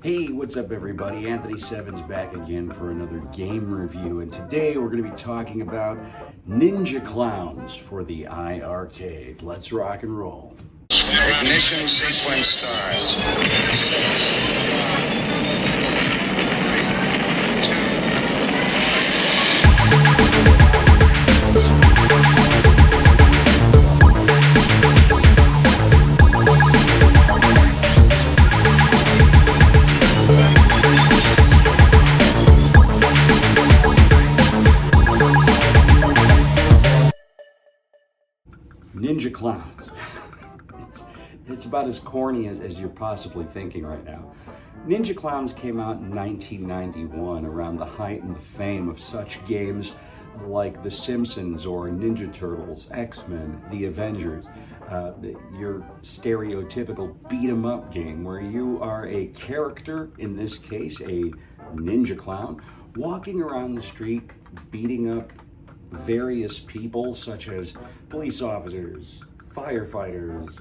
Hey, what's up everybody? Anthony Sevens back again for another game review, and today we're going to be talking about Ninja Clowns for the iiRcade. Let's rock and roll. Ignition sequence starts. 6, 5, Ninja Clowns. It's about as corny as you're possibly thinking right now. Ninja Clowns came out in 1991, around the height and the fame of such games like The Simpsons or Ninja Turtles, X-Men, The Avengers. Your stereotypical beat-em-up game where you are a character, in this case a ninja clown, walking around the street beating up various people such as police officers, firefighters,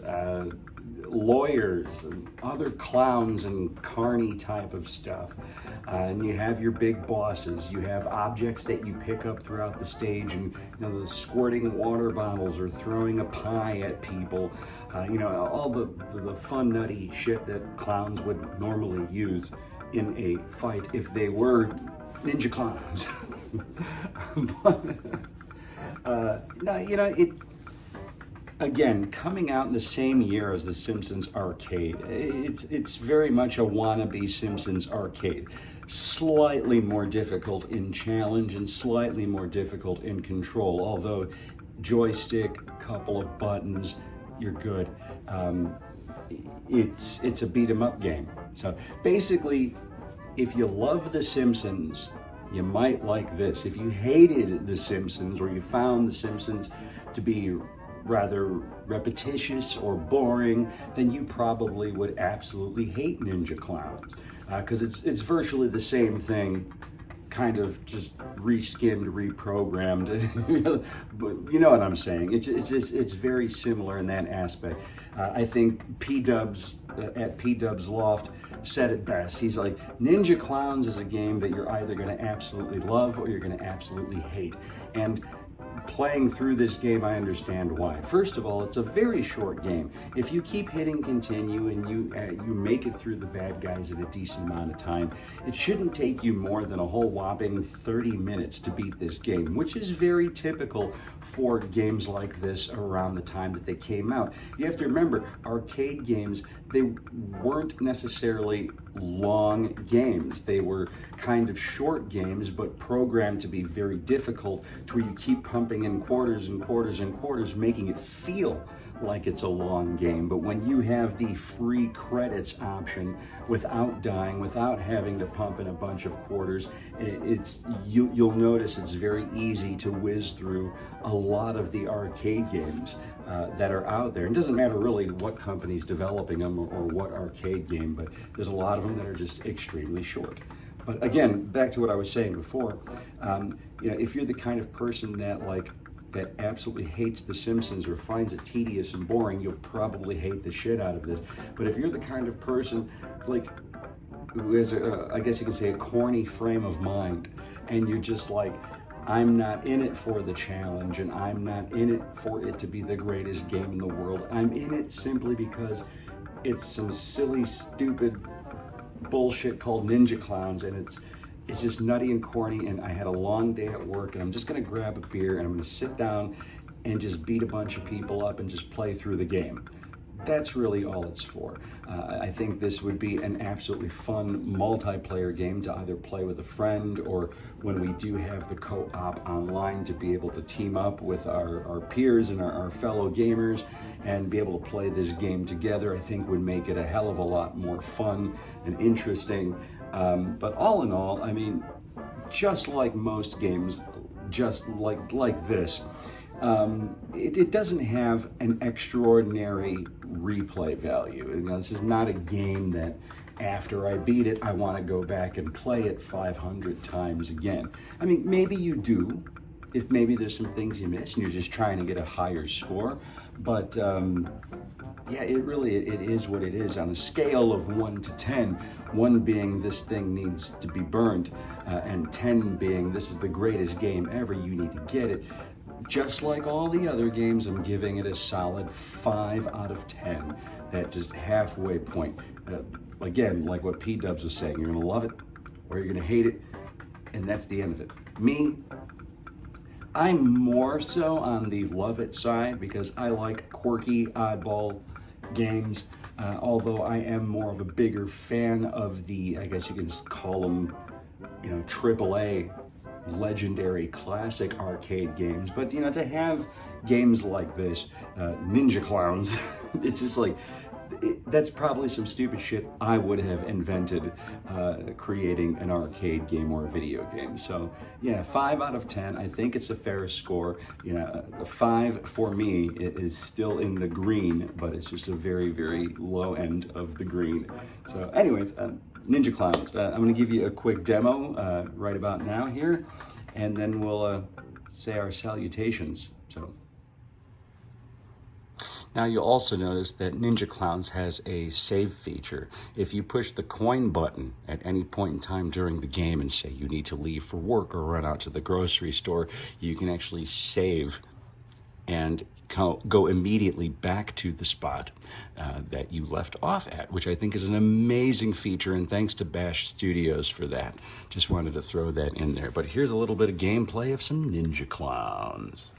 lawyers, and other clowns and carny type of stuff. And you have your big bosses. You have objects that you pick up throughout the stage, and the squirting water bottles or throwing a pie at people. All the fun, nutty shit that clowns would normally use in a fight if they were ninja clowns. Again, coming out in the same year as The Simpsons arcade, it's very much a wannabe Simpsons arcade. Slightly more difficult in challenge and slightly more difficult in control, although joystick, couple of buttons, you're good. It's a beat 'em up game. So basically, if you love The Simpsons, you might like this. If you hated The Simpsons or you found The Simpsons to be rather repetitious or boring, then you probably would absolutely hate Ninja Clowns, because it's virtually the same thing, kind of just reskinned, reprogrammed. But you know what I'm saying. It's very similar in that aspect. I think P-Dubs at P-Dubs Loft said it best. He's like, Ninja Clowns is a game that you're either going to absolutely love or you're going to absolutely hate. And playing through this game, I understand why. First of all, it's a very short game. If you keep hitting continue and you make it through the bad guys in a decent amount of time, it shouldn't take you more than a whole whopping 30 minutes to beat this game, which is very typical for games like this around the time that they came out. You have to remember, arcade games, they weren't necessarily long games. They were kind of short games, but programmed to be very difficult, to where you keep pumping in quarters and quarters and quarters, making it feel like it's a long game. But when you have the free credits option, without dying, without having to pump in a bunch of quarters, you'll notice it's very easy to whiz through a lot of the arcade games that are out there. It doesn't matter really what company's developing them or what arcade game, but there's a lot of them that are just extremely short. But again, back to what I was saying before, if you're the kind of person that absolutely hates The Simpsons or finds it tedious and boring, you'll probably hate the shit out of this. But if you're the kind of person who has, I guess you could say, a corny frame of mind, and you're just like, I'm not in it for the challenge, and I'm not in it for it to be the greatest game in the world. I'm in it simply because it's some silly, stupid bullshit called Ninja Clowns, and it's just nutty and corny, and I had a long day at work, and I'm just gonna grab a beer and I'm gonna sit down and just beat a bunch of people up and just play through the game. That's really all it's for. I think this would be an absolutely fun multiplayer game to either play with a friend, or when we do have the co-op online, to be able to team up with our peers and our fellow gamers and be able to play this game together. I think would make it a hell of a lot more fun and interesting. But all in all, I mean, just like most games, just like this, it doesn't have an extraordinary replay value. This is not a game that after I beat it, I want to go back and play it 500 times again. I mean, maybe you do, if maybe there's some things you miss and you're just trying to get a higher score. But yeah, it is what it is on a scale of 1 to 10. 1 being this thing needs to be burned, and 10 being this is the greatest game ever, you need to get it. Just like all the other games, I'm giving it a solid 5 out of 10. That just halfway point. Again, like what P-Dubs was saying, you're gonna love it or you're gonna hate it, and that's the end of it. Me, I'm more so on the love it side because I like quirky, oddball games. Although I am more of a bigger fan of the, I guess you can call them, AAA, legendary, classic arcade games. But to have games like this, Ninja Clowns, it's just like, that's probably some stupid shit I would have invented creating an arcade game or a video game. So yeah, 5 out of 10. I think it's a fair score. A 5 for me is still in the green, but it's just a very, very low end of the green. So anyways, Ninja Clowns. I'm going to give you a quick demo right about now here, and then we'll say our salutations. So. Now you'll also notice that Ninja Clowns has a save feature. If you push the coin button at any point in time during the game and say you need to leave for work or run out to the grocery store, you can actually save and go immediately back to the spot that you left off at, which I think is an amazing feature, and thanks to Bash Studios for that. Just wanted to throw that in there. But here's a little bit of gameplay of some Ninja Clowns.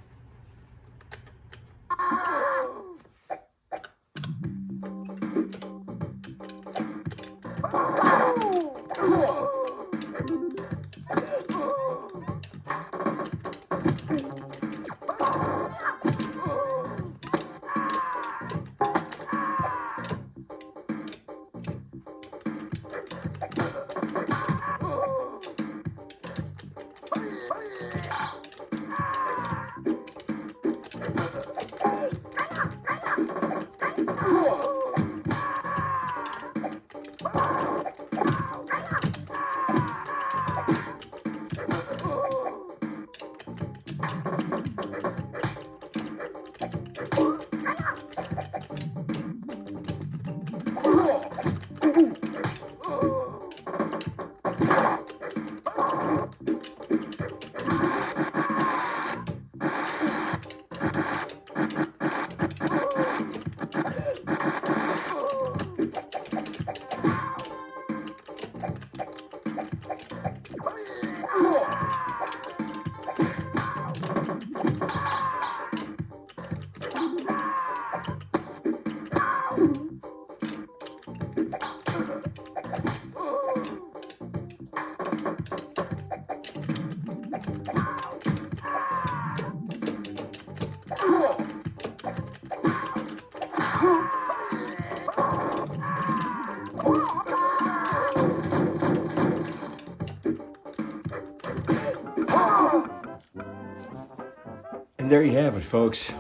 And there you have it, folks.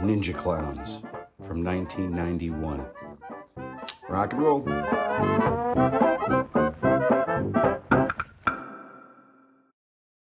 Ninja Clowns from 1991. Rock and roll.